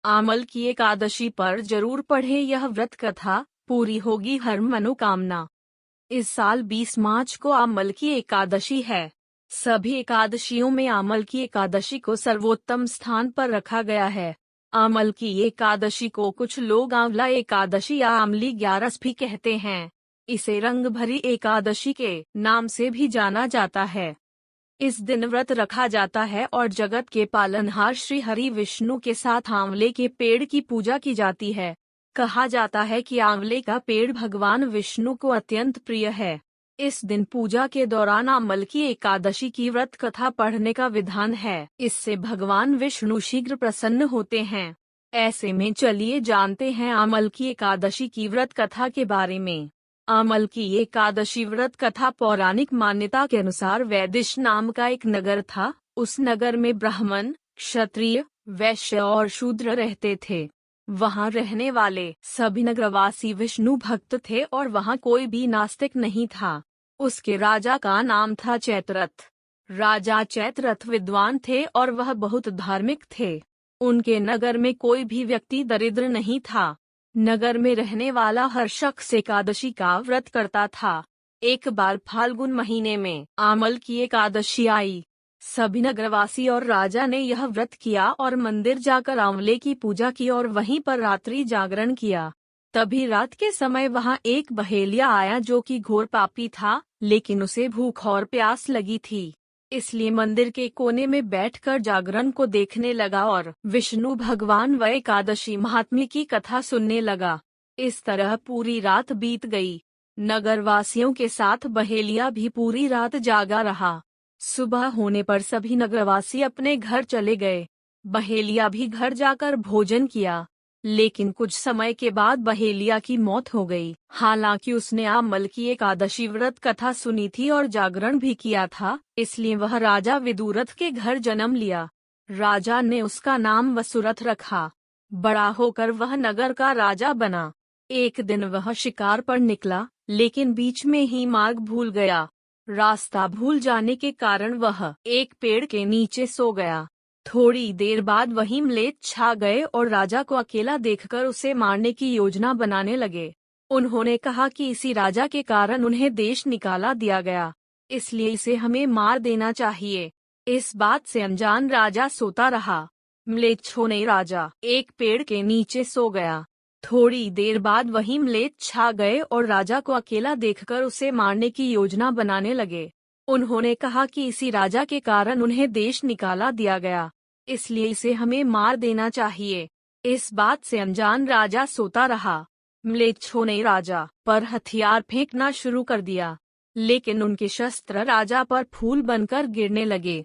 आमल की एकादशी पर जरूर पढ़ें यह व्रत कथा, पूरी होगी हर मनोकामना। इस साल 20 मार्च को आमल की एकादशी है। सभी एकादशियों में आमल की एकादशी को सर्वोत्तम स्थान पर रखा गया है। आमल की एकादशी को कुछ लोग आंवला एकादशी या आमली ग्यारस भी कहते हैं। इसे रंग भरी एकादशी के नाम से भी जाना जाता है। इस दिन व्रत रखा जाता है और जगत के पालनहार श्री हरि विष्णु के साथ आंवले के पेड़ की पूजा की जाती है। कहा जाता है कि आंवले का पेड़ भगवान विष्णु को अत्यंत प्रिय है। इस दिन पूजा के दौरान आमल की एकादशी की व्रत कथा पढ़ने का विधान है। इससे भगवान विष्णु शीघ्र प्रसन्न होते हैं। ऐसे में चलिए जानते हैं आमल की एकादशी की व्रत कथा के बारे में। आमल की एकादशी व्रत कथा पौराणिक मान्यता के अनुसार वैदिश नाम का एक नगर था। उस नगर में ब्राह्मण, क्षत्रिय, वैश्य और शूद्र रहते थे। वहां रहने वाले सभी नगरवासी विष्णु भक्त थे और वहां कोई भी नास्तिक नहीं था। उसके राजा का नाम था चैत्ररथ। राजा चैत्ररथ विद्वान थे और वह बहुत धार्मिक थे। उनके नगर में कोई भी व्यक्ति दरिद्र नहीं था। नगर में रहने वाला हर शख्स एकादशी का व्रत करता था। एक बार फाल्गुन महीने में आमल की एकादशी आई। सभी नगरवासी और राजा ने यह व्रत किया और मंदिर जाकर आंवले की पूजा की और वहीं पर रात्रि जागरण किया। तभी रात के समय वहां एक बहेलिया आया जो कि घोर पापी था, लेकिन उसे भूख और प्यास लगी थी। इसलिए मंदिर के कोने में बैठकर जागरण को देखने लगा और विष्णु भगवान व एकादशी महात्म्य की कथा सुनने लगा। इस तरह पूरी रात बीत गई। नगरवासियों के साथ बहेलिया भी पूरी रात जागा रहा। सुबह होने पर सभी नगरवासी अपने घर चले गए। बहेलिया भी घर जाकर भोजन किया, लेकिन कुछ समय के बाद बहेलिया की मौत हो गई। हालांकि उसने आमल की एकादशी व्रत कथा सुनी थी और जागरण भी किया था, इसलिए वह राजा विदुरथ के घर जन्म लिया। राजा ने उसका नाम वसुरथ रखा। बड़ा होकर वह नगर का राजा बना। एक दिन वह शिकार पर निकला, लेकिन बीच में ही मार्ग भूल गया। रास्ता भूल जाने के कारण वह एक पेड़ के नीचे सो गया। थोड़ी देर बाद वहीं म्लेच्छ छा गए और राजा को अकेला देखकर उसे मारने की योजना बनाने लगे। उन्होंने कहा कि इसी राजा के कारण उन्हें देश निकाला दिया गया, इसलिए इसे हमें मार देना चाहिए। इस बात से अनजान राजा सोता रहा। म्लेच्छों ने राजा एक पेड़ के नीचे सो गया। थोड़ी देर बाद वहीं म्लेच्छ छा गए और राजा को अकेला देखकर उसे मारने की योजना बनाने लगे। उन्होंने कहा कि इसी राजा के कारण उन्हें देश निकाला दिया गया, इसलिए इसे हमें मार देना चाहिए। इस बात से अनजान राजा सोता रहा। म्लेच्छों ने राजा पर हथियार फेंकना शुरू कर दिया, लेकिन उनके शस्त्र राजा पर फूल बनकर गिरने लगे।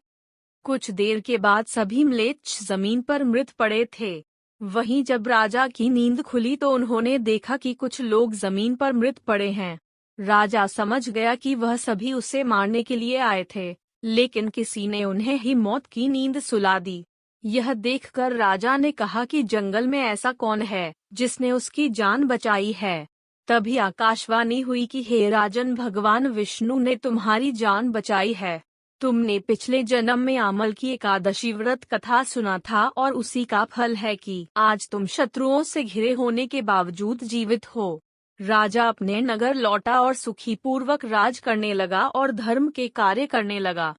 कुछ देर के बाद सभी म्लेच्छ जमीन पर मृत पड़े थे। वहीं जब राजा की नींद खुली तो उन्होंने देखा कि कुछ लोग जमीन पर मृत पड़े हैं। राजा समझ गया कि वह सभी उसे मारने के लिए आए थे, लेकिन किसी ने उन्हें ही मौत की नींद सुला दी। यह देखकर राजा ने कहा कि जंगल में ऐसा कौन है जिसने उसकी जान बचाई है। तभी आकाशवाणी हुई कि हे राजन, भगवान विष्णु ने तुम्हारी जान बचाई है। तुमने पिछले जन्म में आमल की एकादशी व्रत कथा सुना था और उसी का फल है कि आज तुम शत्रुओं से घिरे होने के बावजूद जीवित हो। राजा अपने नगर लौटा और सुखी पूर्वक राज करने लगा और धर्म के कार्य करने लगा।